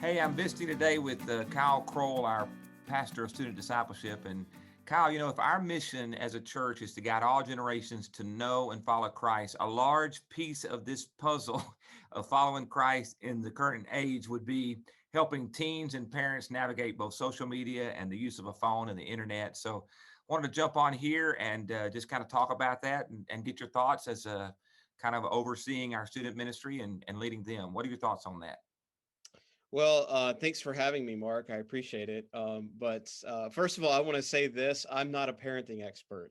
Hey, I'm visiting today with Kyle Kroll, our pastor of student discipleship. And Kyle, if our mission as a church is to guide all generations to know and follow Christ, a large piece of this puzzle of following Christ in the current age would be helping teens and parents navigate both social media and the use of a phone and the internet. So, wanted to jump on here and just kind of talk about that and get your thoughts as a kind of overseeing our student ministry and leading them. What are your thoughts on that? Well, thanks for having me, Mark. I appreciate it. But first of all, I want to say this. I'm not a parenting expert.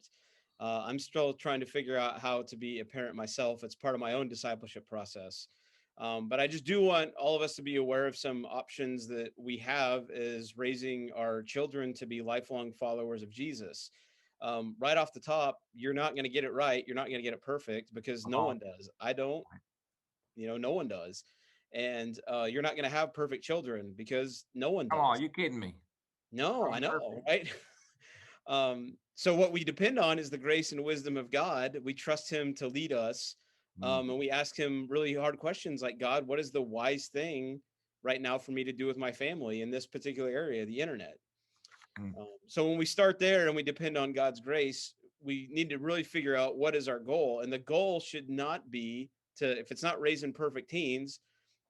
I'm still trying to figure out how to be a parent myself. It's part of my own discipleship process. But I just do want all of us to be aware of some options that we have is raising our children to be lifelong followers of Jesus. Right off the top, you're not going to get it right. You're not going to get it perfect because Come no on. one does. I don't, no one does. And you're not going to have perfect children because no one Come does. on, you kidding me? No, Are I you know, perfect? right? So what we depend on is the grace and wisdom of God. We trust Him to lead us, Mm, and we ask Him really hard questions like, God, what is the wise thing right now for me to do with my family in this particular area, the internet? mm. So when we start there and we depend on God's grace, we need to really figure out what is our goal, and the goal should not be to, if it's not raising perfect teens,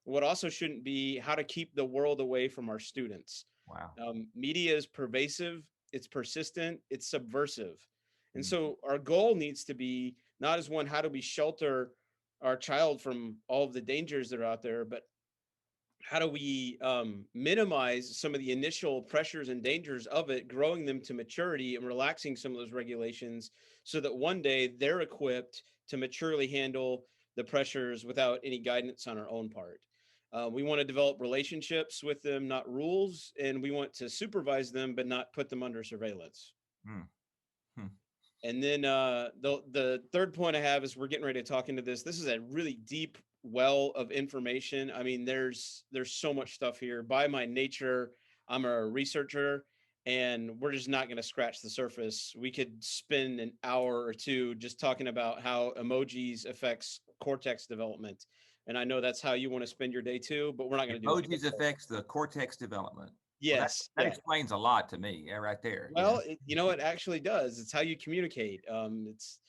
what also shouldn't be how to keep the world away from our students. Wow. Media is pervasive, it's persistent, it's subversive. And Mm. so our goal needs to be not as one, how do we shelter our child from all of the dangers that are out there, but how do we minimize some of the initial pressures and dangers of it, growing them to maturity and relaxing some of those regulations so that one day they're equipped to maturely handle the pressures without any guidance on our own part. We want to develop relationships with them, not rules, and we want to supervise them, but not put them under surveillance. Mm. Hmm. And then the third point I have is we're getting ready to talk into this. This is a really deep well of information. I mean, there's so much stuff here. By my nature, I'm a researcher, and we're just not going to scratch the surface. We could spend an hour or two just talking about how emojis affects cortex development. And I know that's how you want to spend your day too, but we're not going to do that. Emojis affects the cortex development. Well, that Yes, that yeah. explains a lot to me. Yeah, right there. Well, it actually does. It's how you communicate. It's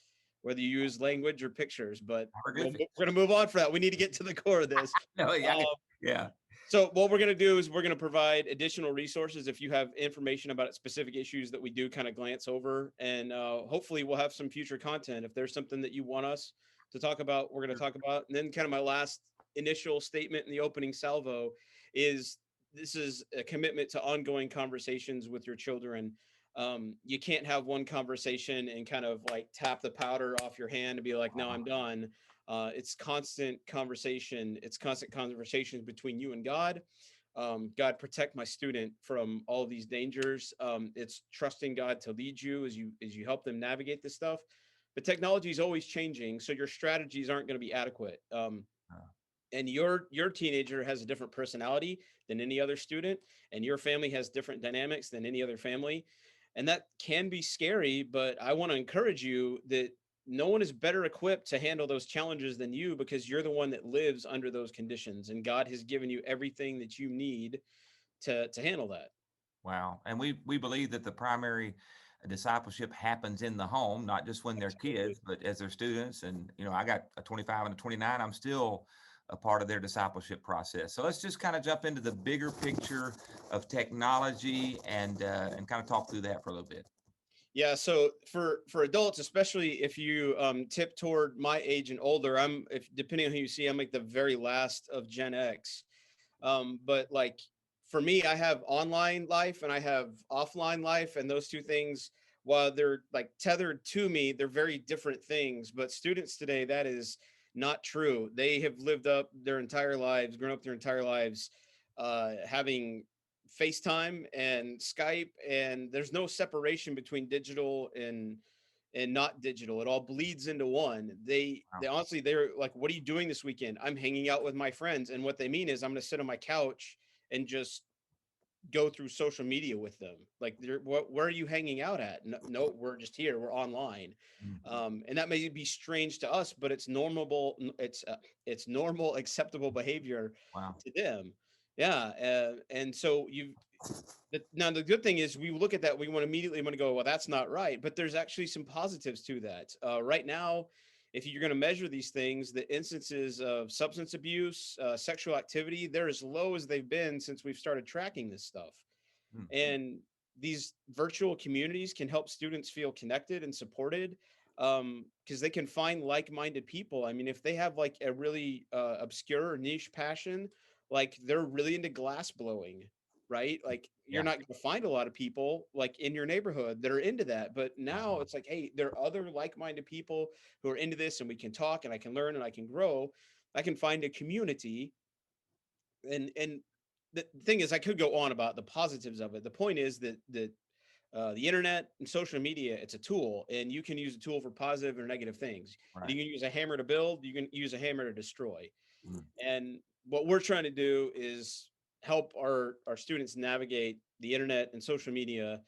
whether you use language or pictures, but Hieroglyphics. we're going to move on for that. We need to get to the core of this. No, yeah, Um, yeah. so what we're going to do is we're going to provide additional resources if you have information about specific issues that we do kind of glance over, and hopefully we'll have some future content. If there's something that you want us to talk about, we're going to Sure. talk about. And then kind of my last initial statement in the opening salvo is this is a commitment to ongoing conversations with your children. You can't have one conversation and kind of like tap the powder off your hand and be like, no, I'm done. It's constant conversation. It's constant conversations between you and God. God, protect my student from all these dangers. It's trusting God to lead you as you help them navigate this stuff. But technology is always changing, so your strategies aren't going to be adequate. Uh, And your teenager has a different personality than any other student, and your family has different dynamics than any other family, and that can be scary. But I want to encourage you that no one is better equipped to handle those challenges than you, because you're the one that lives under those conditions, and God has given you everything that you need to handle that. wow. And we believe that the primary discipleship happens in the home, not just when they're Absolutely. kids, but as they're students. And I got a 25 and a 29. I'm still a part of their discipleship process. So let's just kind of jump into the bigger picture of technology and kind of talk through that for a little bit. Yeah, so for adults, especially if you tip toward my age and older, I'm, if depending on who you see, I'm like the very last of Gen X. But like for me, I have online life and I have offline life, and those two things, while they're like tethered to me, they're very different things. But students today, that is not true. They have lived up their entire lives, grown up their entire lives, having FaceTime and Skype, and there's no separation between digital and not digital. It all bleeds into one. They Wow. honestly, they're like, what are you doing this weekend? I'm hanging out with my friends. And what they mean is I'm going to sit on my couch and just go through social media with them. Like, where are you hanging out at? No, no, we're just here. We're online. Mm. And that may be strange to us, but it's normal. It's normal, acceptable behavior Wow. to them. Yeah, and so now the good thing is we look at that, we want to go, well, that's not right. But there's actually some positives to that. Right now, if you're going to measure these things, the instances of substance abuse, sexual activity, they're as low as they've been since we've started tracking this stuff. Hmm. And these virtual communities can help students feel connected and supported, because they can find like-minded people. I mean, if they have like a really obscure or niche passion, like they're really into glass blowing, right? Like you're Yeah. not going to find a lot of people like in your neighborhood that are into that. But now Uh-huh. it's like, hey, there are other like-minded people who are into this, and we can talk, and I can learn, and I can grow. I can find a community. And the thing is, I could go on about the positives of it. The point is that the internet and social media, it's a tool, and you can use a tool for positive or negative things. Right. You can use a hammer to build, you can use a hammer to destroy. Mm. And what we're trying to do is help our students navigate the internet and social media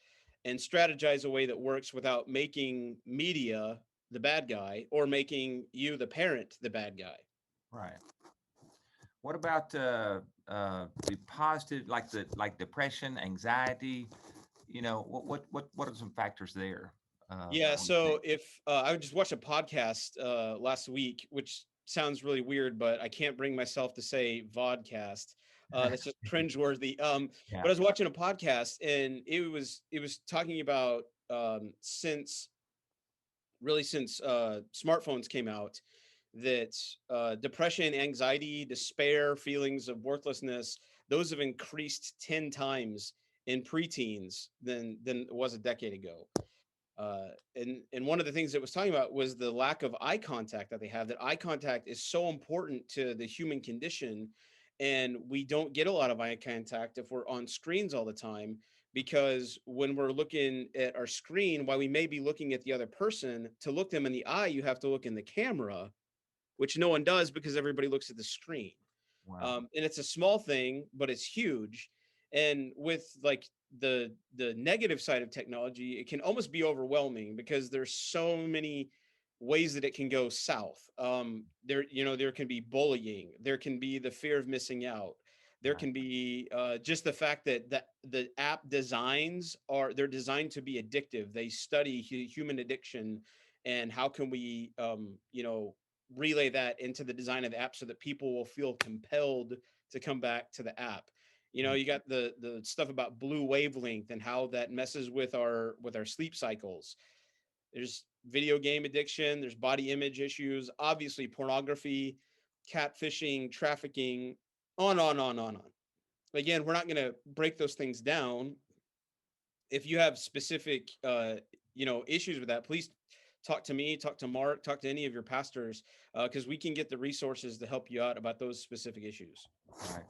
and strategize a way that works without making media the bad guy or making you the parent the bad guy. Right. What about the positive, like depression, anxiety? What are some factors there? Yeah, What do you so think? if I just watched a podcast last week, which sounds really weird, but I can't bring myself to say vodcast. That's just cringeworthy. Yeah. But I was watching a podcast, and it was talking about, since smartphones came out, that depression, anxiety, despair, feelings of worthlessness, those have increased 10 times in preteens than it was a decade ago. And one of the things that was talking about was the lack of eye contact that they have. That eye contact is so important to the human condition, and we don't get a lot of eye contact if we're on screens all the time. Because when we're looking at our screen, while we may be looking at the other person, to look them in the eye, you have to look in the camera, which no one does because everybody looks at the screen. Wow. And it's a small thing, but it's huge. And with like the negative side of technology, it can almost be overwhelming because there's so many ways that it can go south. There can be bullying, there can be the fear of missing out, there Right. can be just the fact that the app designs they're designed to be addictive. They study human addiction, and how can we relay that into the design of the app so that people will feel compelled to come back to the app. Mm. You got the stuff about blue wavelength and how that messes with our sleep cycles. There's video game addiction, there's body image issues, obviously pornography, catfishing, trafficking, on. Again, we're not going to break those things down. If you have specific issues with that, please talk to me, talk to Mark, talk to any of your pastors, because we can get the resources to help you out about those specific issues. Right.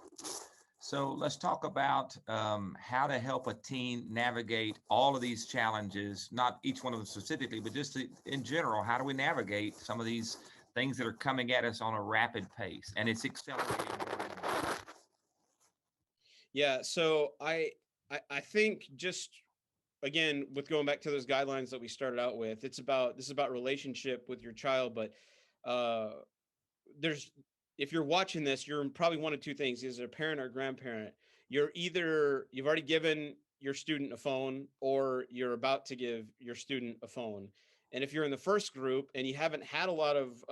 So let's talk about how to help a teen navigate all of these challenges, not each one of them specifically, but just in general. How do we navigate some of these things that are coming at us on a rapid pace, and it's accelerating more and more? Yeah, so I think, just again, with going back to those guidelines that we started out with, this is about relationship with your child. But uh there's if you're watching this, you're probably one of two things: is a parent or grandparent. You've already given your student a phone, or you're about to give your student a phone. And if you're in the first group and you haven't had a lot of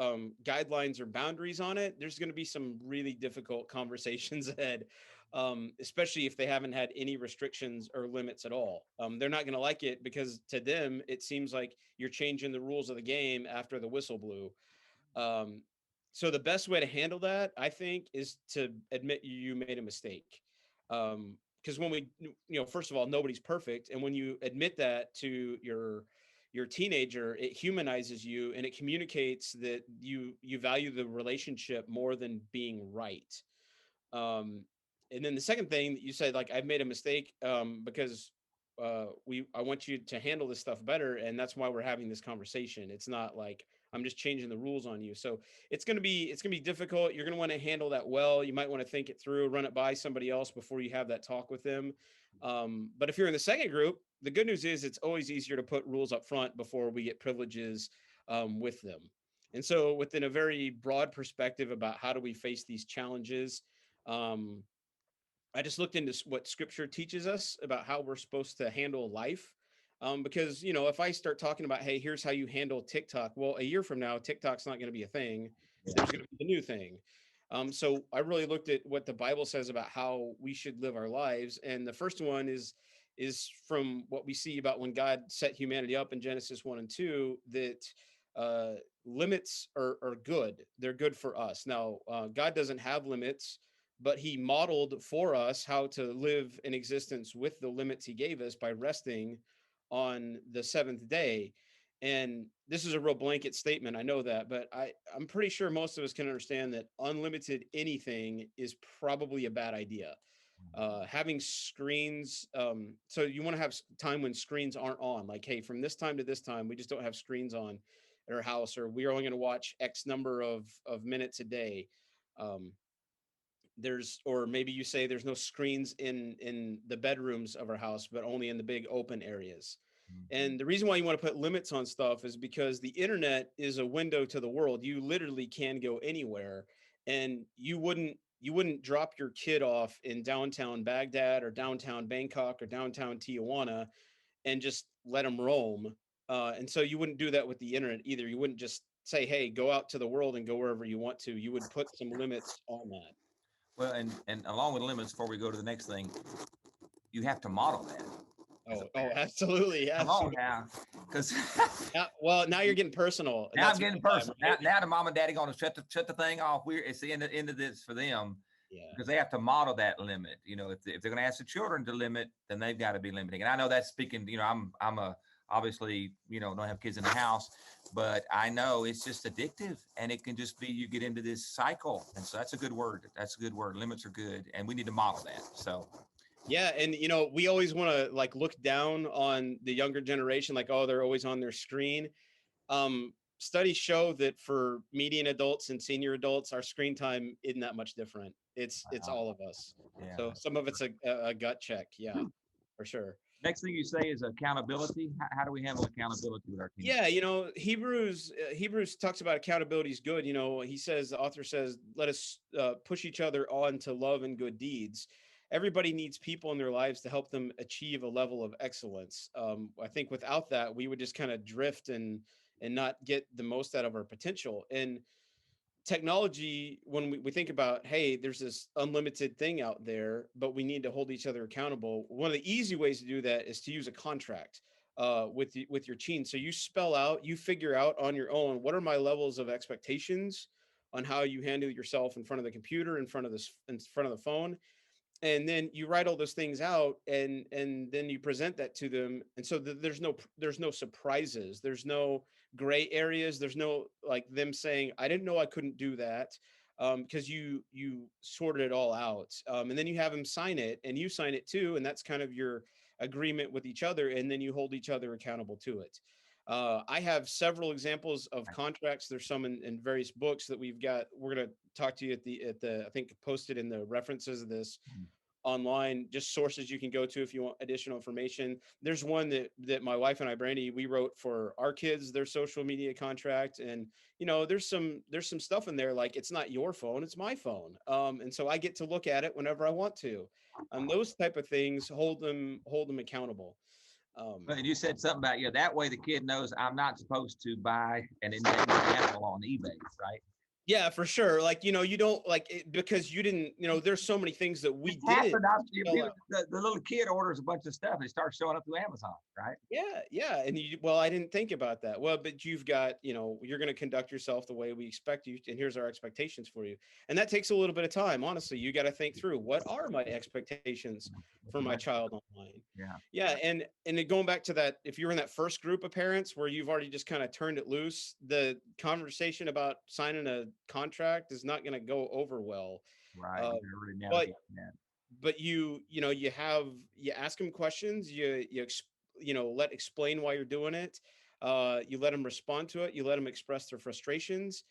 guidelines or boundaries on it, there's going to be some really difficult conversations ahead, especially if they haven't had any restrictions or limits at all. They're not going to like it, because to them it seems like you're changing the rules of the game after the whistle blew. um, so the best way to handle that, I think, is to admit you made a mistake. Because when first of all, nobody's perfect, and when you admit that to your teenager, it humanizes you, and it communicates that you value the relationship more than being right. um, and then the second thing that you said, like, I've made a mistake, because I want you to handle this stuff better, and that's why we're having this conversation. It's not like I'm just changing the rules on you. So it's gonna be difficult. You're gonna want to handle that well. You might want to think it through, run it by somebody else before you have that talk with them. But if you're in the second group, the good news is it's always easier to put rules up front before we get privileges with them. And so, within a very broad perspective about how do we face these challenges, um, I just looked into what scripture teaches us about how we're supposed to handle life. Because, if I start talking about, hey, here's how you handle TikTok, well, a year from now, TikTok's not going to be a thing. Yeah. There's going to be a new thing. So I really looked at what the Bible says about how we should live our lives. And the first one is from what we see about when God set humanity up in Genesis 1 and 2, that uh, limits are good. They're good for us. Now, God doesn't have limits, but he modeled for us how to live in existence with the limits he gave us by resting on the seventh day. And this is a real blanket statement, I know that, but I'm pretty sure most of us can understand that unlimited anything is probably a bad idea. Having screens, so you want to have time when screens aren't on, like, hey, from this time to this time we just don't have screens on at our house, or we're only going to watch x number of minutes a day. um, there's, or maybe you say there's no screens in the bedrooms of our house, but only in the big open areas. Mhm. And the reason why you want to put limits on stuff is because the internet is a window to the world. You literally can go anywhere, and you wouldn't drop your kid off in downtown Baghdad or downtown Bangkok or downtown Tijuana and just let them roam. And so you wouldn't do that with the internet either. You wouldn't just say, hey, go out to the world and go wherever you want to. You would put some limits on that. Well, and along with limits, before we go to the next thing, you have to model that as a Oh, parent. absolutely, Come on absolutely. now, because Well, now you're getting personal, and now I'm that's a getting good time, personal. Now, right? now the mom and daddy going to shut the thing off. It's the end of this for them, Yeah. because they have to model that limit. If they're going to ask the children to limit, then they've got to be limiting. And I know that's speaking. I'm a obviously don't have kids in the house, but I know it's just addictive, and it can just be you get into this cycle. And so that's a good word. That's a good word. Limits are good, and we need to model that. So Yeah, and we always want to like look down on the younger generation, like, oh, they're always on their screen. Studies show that for median adults and senior adults, our screen time isn't that much different. It's uh, all of us. yeah. So some of it's a gut check, yeah, for sure. Next thing you say is accountability. How do we handle accountability with our team? Yeah, Hebrews talks about accountability is good. He says, the author says, let us push each other on to love and good deeds. Everybody needs people in their lives to help them achieve a level of excellence. I think without that, we would just kind of drift and not get the most out of our potential. And technology, when we think about, hey, there's this unlimited thing out there, but we need to hold each other accountable. One of the easy ways to do that is to use a contract with your team. So you figure out on your own, what are my levels of expectations on how you handle yourself in front of the computer, in front of the phone, and then you write all those things out, and then you present that to them. And so there's no surprises, there's no gray areas, there's no like them saying, I didn't know I couldn't do that, because you sorted it all out. And then you have them sign it, and you sign it too, and that's kind of your agreement with each other, and then you hold each other accountable to it. I have several examples of contracts. There's some in various books that we're going to talk to you at the I think posted in the references of this online, just sources you can go to if you want additional information. There's one that my wife and I, Brandy, we wrote for our kids, their social media contract. And there's some stuff in there, like, it's not your phone, it's my phone. And so I get to look at it whenever I want to. Those type of things hold them accountable. um Well, and you said something about, that way the kid knows I'm not supposed to buy an endangered animal on eBay, right? yeah, for sure. Like, you don't like it because you didn't, there's so many things that we It's did happened. The little kid orders a bunch of stuff and it starts showing up through Amazon, right? Yeah, yeah. And well, I didn't think about that. Well, but you've got, you're going to conduct yourself the way we expect you, and here's our expectations for you. And that takes a little bit of time. Honestly, you got to think through, what are my expectations for my child online? Yeah. Yeah, and then going back to that, if you're in that first group of parents where you've already just kind of turned it loose, the conversation about signing a contract is not going to go over well. Right. Uh, You gotta really but navigate that. but you ask them questions, let explain why you're doing it, you let them respond to it, you let them express their frustrations,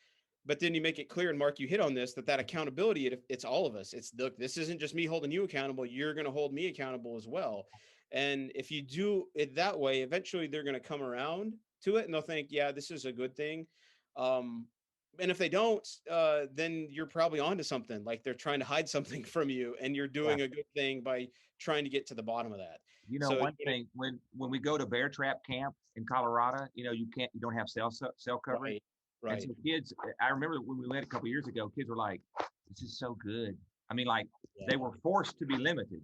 but then you make it clear, and Mark, you hit on this, that accountability, it's all of us. It's, look, this isn't just me holding you accountable, you're going to hold me accountable as well. And if you do it that way, eventually they're going to come around to it, and they'll think, yeah, this is a good thing. um And if they don't, then you're probably onto something. Like they're trying to hide something from you, and you're Yeah. doing a good thing by trying to get to the bottom of that. You know, So, one thing, when we go to bear trap camp in Colorado, you don't have cell coverage. right, And right, so kids, I remember when we went a couple years ago, kids were like, this is so good. I mean, like they yeah, were forced to be limited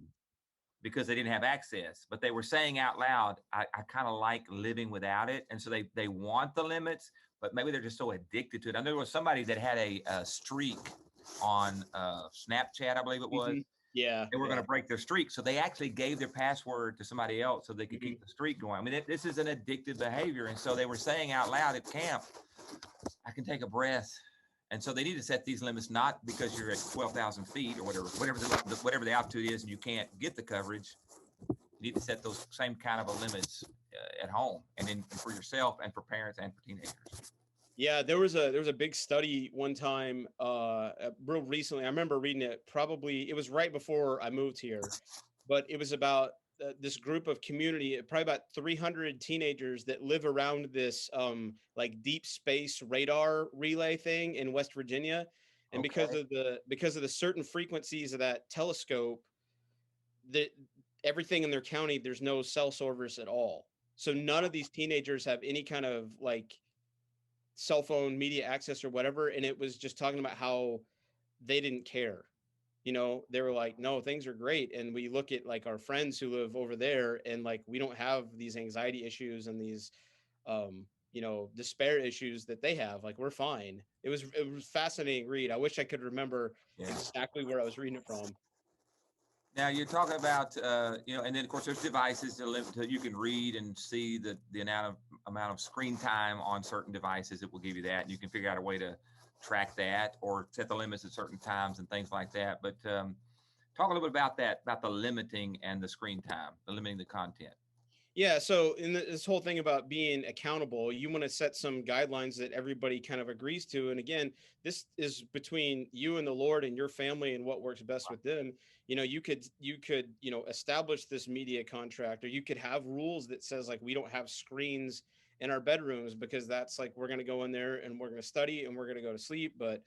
because they didn't have access, but they were saying out loud, I kind of like living without it. And so they want the limits, but maybe they're just so addicted to it. I know there was somebody that had a streak on Snapchat, I believe it was. hmm yeah, They were going yeah, to break their streak. So they actually gave their password to somebody else so they could hmm keep the streak going. I mean, this is an addictive behavior. And so they were saying out loud at camp, I can take a breath. And so they need to set these limits, not because you're at 12,000 feet or whatever the altitude is and you can't get the coverage. You need to set those same kind of limits at home and then for yourself and for parents and for teenagers. yeah. There was a big study one time, real recently. I remember reading it. Probably it was right before I moved here, but it was about this group of community, probably about 300 teenagers that live around this like deep space radar relay thing in West Virginia, and Okay. because of the certain frequencies of that telescope, that everything in their county, there's no cell service at all. So none of these teenagers have any kind of like cell phone media access or whatever. And it was just talking about how they didn't care. They were like, no, things are great. And we look at like our friends who live over there, and like we don't have these anxiety issues and these despair issues that they have. Like we're fine. It was fascinating read. I wish I could remember Yeah. exactly where I was reading it from. Now you're talking about, and then of course there's devices you can read and see the amount of screen time on certain devices that will give you that, and you can figure out a way to track that or set the limits at certain times and things like that. But talk a little bit about that, about the limiting and the screen time, the limiting the content. Yeah, so in this whole thing about being accountable, you want to set some guidelines that everybody kind of agrees to. And again, this is between you and the Lord and your family and what works best with them. You could establish this media contract, or you could have rules that says like we don't have screens in our bedrooms, because that's like we're going to go in there and we're going to study and we're going to go to sleep, but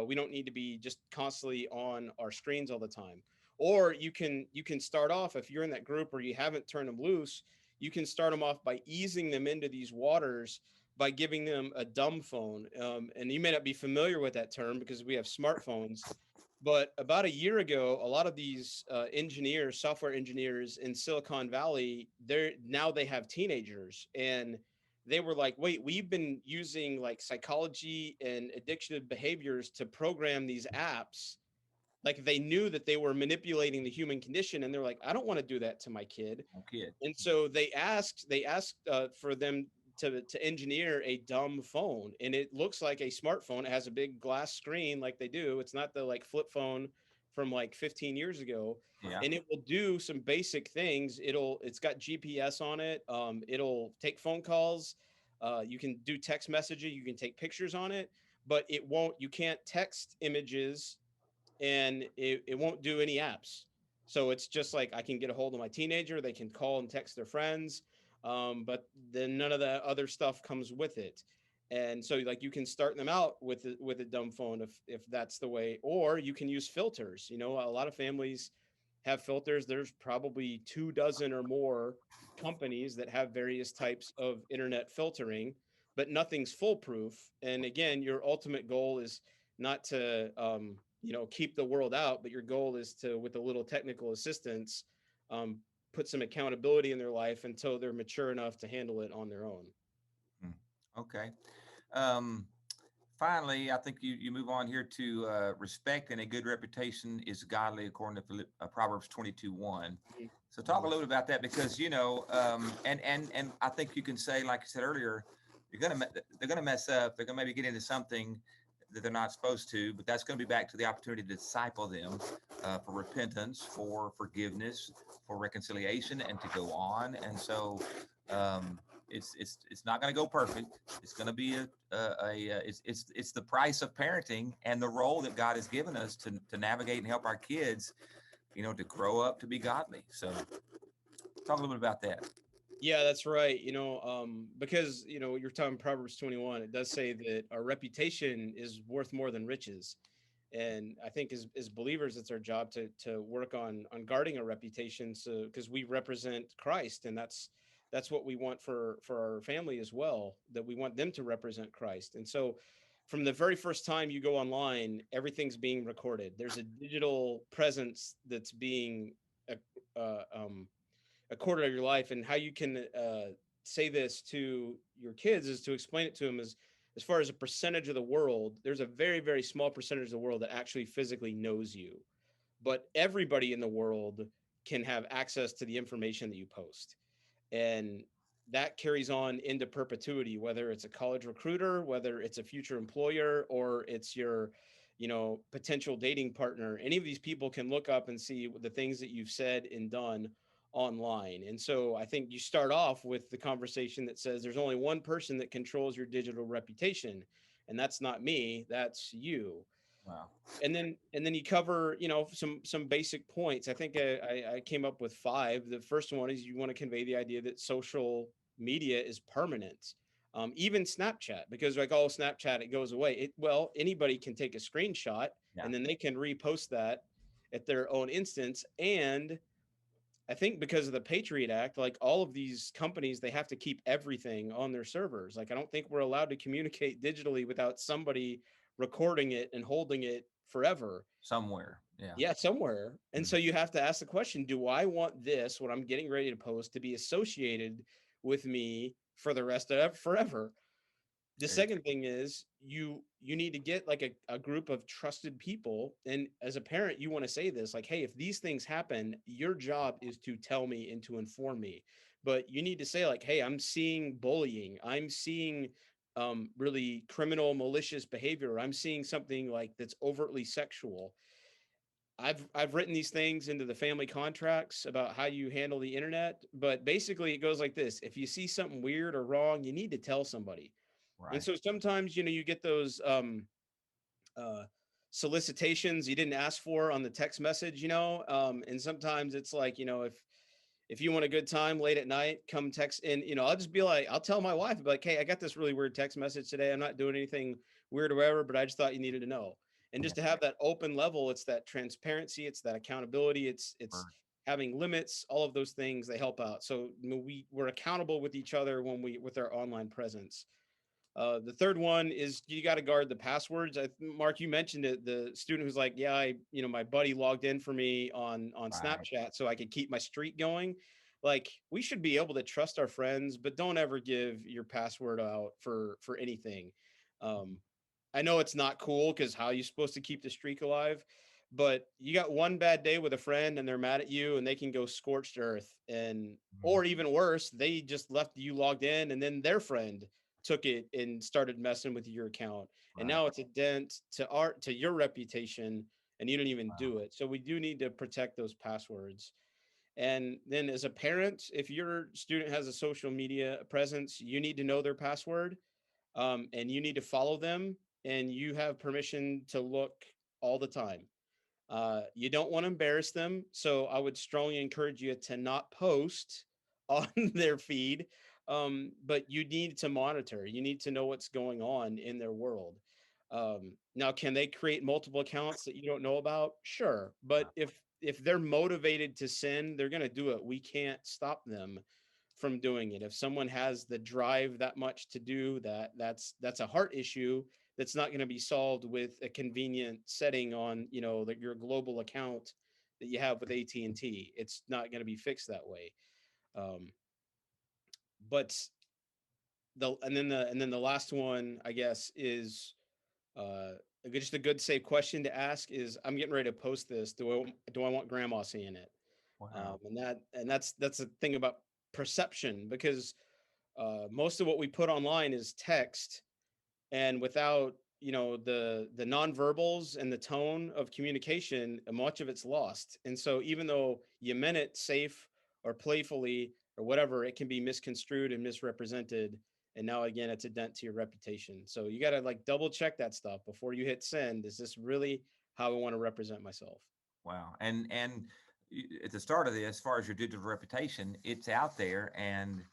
we don't need to be just constantly on our screens all the time. Or you can start off, if you're in that group or you haven't turned them loose, you can start them off by easing them into these waters by giving them a dumb phone. And you may not be familiar with that term because we have smartphones. But about a year ago, a lot of these engineers, software engineers in Silicon Valley, they have teenagers, and they were like, "Wait, we've been using like psychology and addictive behaviors to program these apps." Like they knew that they were manipulating the human condition, and they're like, "I don't want to do that to my kid." No kid. And so they asked for them to engineer a dumb phone, and it looks like a smartphone. It has a big glass screen like they do. It's not the like flip phone from like 15 years ago. Yeah. And it will do some basic things. It's got GPS on it. It'll take phone calls. You can do text messaging. You can take pictures on it, but you can't text images, and it won't do any apps. So it's just like I can get a hold of my teenager, they can call and text their friends, but then none of the other stuff comes with it. And so like you can start them out with a dumb phone if that's the way, or you can use filters. A lot of families have filters. There's probably 2 dozen or more companies that have various types of internet filtering, but nothing's foolproof. And again, your ultimate goal is not to keep the world out, but your goal is to, with a little technical assistance, um, put some accountability in their life until they're mature enough to handle it on their own. Hmm. Okay. Um, Finally, I think you move on here to respect and a good reputation is godly according to Proverbs 22:1. So talk a little bit about that because and I think you can say, like I said earlier, they're gonna mess up. They're gonna maybe get into something that they're not supposed to, but that's going to be back to the opportunity to disciple them for repentance, for forgiveness, for reconciliation, and to go on. And so um, it's not going to go perfect. It's going to be it's the price of parenting and the role that God has given us to navigate and help our kids, to grow up to be godly. So talk a little bit about that. Yeah, that's right. Because you're talking Proverbs 21, it does say that our reputation is worth more than riches. And I think as believers, it's our job to work on guarding our reputation, so because we represent Christ, and that's what we want for our family as well, that we want them to represent Christ. And so from the very first time you go online, everything's being recorded. There's a digital presence that's being uh, um, a quarter of your life. And how you can say this to your kids is to explain it to them as far as a percentage of the world, there's a very, very small percentage of the world that actually physically knows you, but everybody in the world can have access to the information that you post. And that carries on into perpetuity, whether it's a college recruiter, whether it's a future employer, or it's your potential dating partner. Any of these people can look up and see the things that you've said and done online. And so I think you start off with the conversation that says there's only one person that controls your digital reputation, and that's not me, that's you. Wow. And then you cover some basic points. I think I came up with five. The first one is you want to convey the idea that social media is permanent. Even Snapchat, because like all Snapchat, it goes away. Anybody can take a screenshot Yeah. and then they can repost that at their own instance. And I think because of the Patriot Act, like all of these companies, they have to keep everything on their servers. Like I don't think we're allowed to communicate digitally without somebody recording it and holding it forever. Somewhere. Yeah. Yeah, somewhere. And Mhm. so you have to ask the question, do I want this, what I'm getting ready to post, to be associated with me for the rest of forever? The Very second thing is you need to get like a group of trusted people. And as a parent, you want to say this, like, hey, if these things happen, your job is to tell me and to inform me. But you need to say, like, hey, I'm seeing bullying, I'm seeing really criminal malicious behavior, I'm seeing something like that's overtly sexual. I've written these things into the family contracts about how you handle the internet, but basically it goes like this: if you see something weird or wrong, you need to tell somebody. And right. so sometimes, you get those uh, solicitations you didn't ask for on the text message, and sometimes it's like, if you want a good time late at night, come text. And I'll just be like, I'll tell my wife, I'll be like, hey, I got this really weird text message today. I'm not doing anything weird or whatever, but I just thought you needed to know. And Yeah. just to have that open level, it's that transparency, it's that accountability, it's Word. having limits. All of those things, they help out. So we're accountable with each other when we with our online presence. The third one is you got to guard the passwords. Mark, you mentioned it. The student who's like, yeah, my buddy logged in for me on Right. Snapchat so I could keep my streak going. Like, we should be able to trust our friends, but don't ever give your password out for anything. Mhm. Um, I know it's not cool because how are you supposed to keep the streak alive? But you got one bad day with a friend and they're mad at you and they can go scorched earth. And Mhm. or even worse, they just left you logged in and then their friend took it and started messing with your account, and Right. now it's a dent to your reputation, and you didn't even Wow. do it. So we do need to protect those passwords. And then as a parent, if your student has a social media presence, you need to know their password, and you need to follow them, and you have permission to look all the time. You don't want to embarrass them, so I would strongly encourage you to not post on their feed. But you need to monitor. You need to know what's going on in their world. Now, can they create multiple accounts that you don't know about? Sure, but if they're motivated to sin, they're going to do it. We can't stop them from doing it. If someone has the drive that much to do that, that's a heart issue that's not going to be solved with a convenient setting on your global account that you have with AT&T. It's not going to be fixed that way. Um, but the last one, I guess, is just a good safe question to ask is, I'm getting ready to post this. Do I want grandma seeing it? Wow. And that's the thing about perception, because most of what we put online is text, and without the nonverbals and the tone of communication, much of it's lost. And so even though you meant it safe or playfully or whatever, it can be misconstrued and misrepresented, and now again it's a dent to your reputation. So you got to like double check that stuff before you hit send. Is this really how I want to represent myself? Wow. And at the start of this, as far as your digital reputation, it's out there, and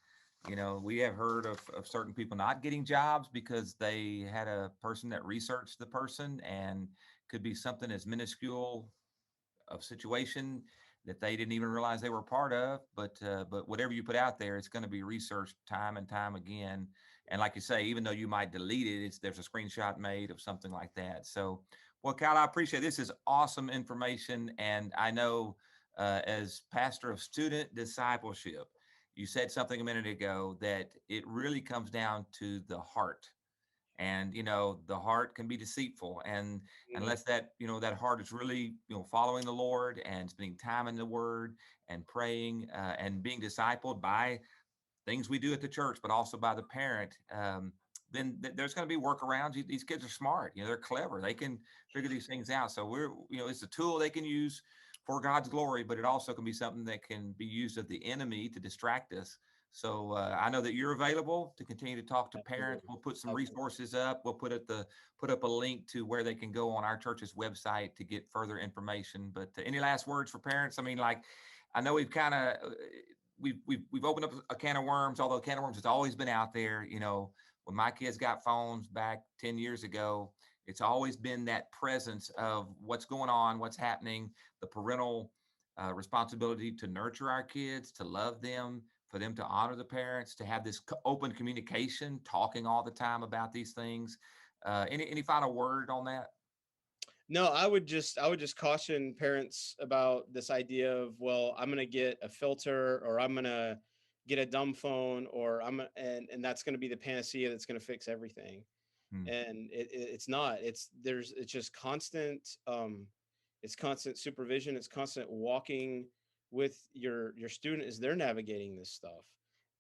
We have heard of certain people not getting jobs because they had a person that researched the person, and could be something as minuscule of situation that they didn't even realize they were part of. But whatever you put out there, it's going to be researched time and time again. And like you say, even though you might delete it, there's a screenshot made of something like that. So, well, Kyle, I appreciate this. Is awesome information, and I know as pastor of student discipleship, you said something a minute ago that it really comes down to the heart. And the heart can be deceitful, and Mhm. unless that heart is really following the Lord and spending time in the Word and praying, and being discipled by things we do at the church, but also by the parent, then there's going to be workarounds. These kids are smart, they're clever, they can figure these things out. So it's a tool they can use for God's glory, but it also can be something that can be used of the enemy to distract us. So I know that you're available to continue to talk to parents. Absolutely. We'll put some Absolutely. resources up. We'll put up a link to where they can go on our church's website to get further information. But any last words for parents? I mean, like, I know we've kind of we've opened up a can of worms, although a can of worms has always been out there. When my kids got phones back 10 years ago, it's always been that presence of what's going on, what's happening, the parental responsibility to nurture our kids, to love them, for them to honor the parents, to have this open communication, talking all the time about these things. Any final word on that? No, I would just caution parents about this idea of, well, I'm gonna get a filter, or I'm gonna get a dumb phone, or and that's gonna be the panacea that's gonna fix everything. Hmm. And it's not. It's just constant, it's constant supervision, it's constant walking with your student as they're navigating this stuff.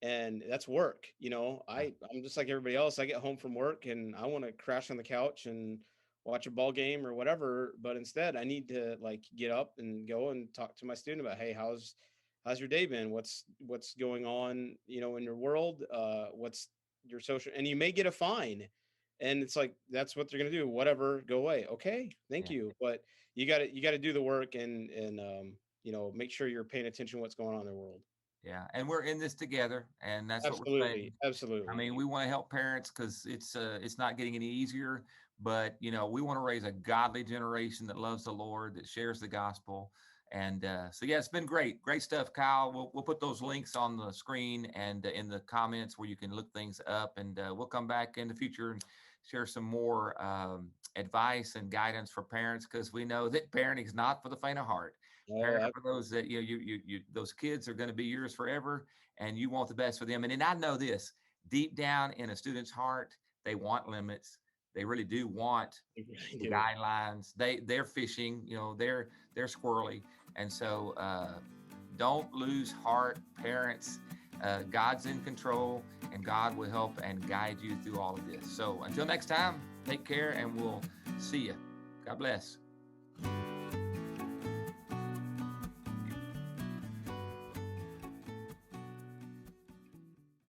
And that's work. Yeah. I'm just like everybody else. I get home from work and I want to crash on the couch and watch a ball game or whatever, but instead I need to like get up and go and talk to my student about, hey, how's your day been, what's going on, in your world, what's your social. And you may get a fine, and it's like, that's what they're going to do, whatever, go away, okay, thank Yeah. you. But you got to do the work, and make sure you're paying attention to what's going on in their world. Yeah. And we're in this together, and that's what we're saying. Absolutely, I absolutely. mean, we want to help parents because it's not getting any easier, but we want to raise a godly generation that loves the Lord, that shares the gospel. And so yeah, it's been great stuff, Kyle. We'll put those links on the screen and in the comments where you can look things up, and we'll come back in the future and share some more advice and guidance for parents, because we know that parenting is not for the faint of heart. Oh, Parenting for those that those kids are going to be yours forever, and you want the best for them. And then I know this, deep down in a student's heart, they want limits. They really do want I do. guidelines. They're fishing, they're squirrely. And so don't lose heart, parents. God's in control, and God will help and guide you through all of this. So until next time, take care, and we'll see you. God bless.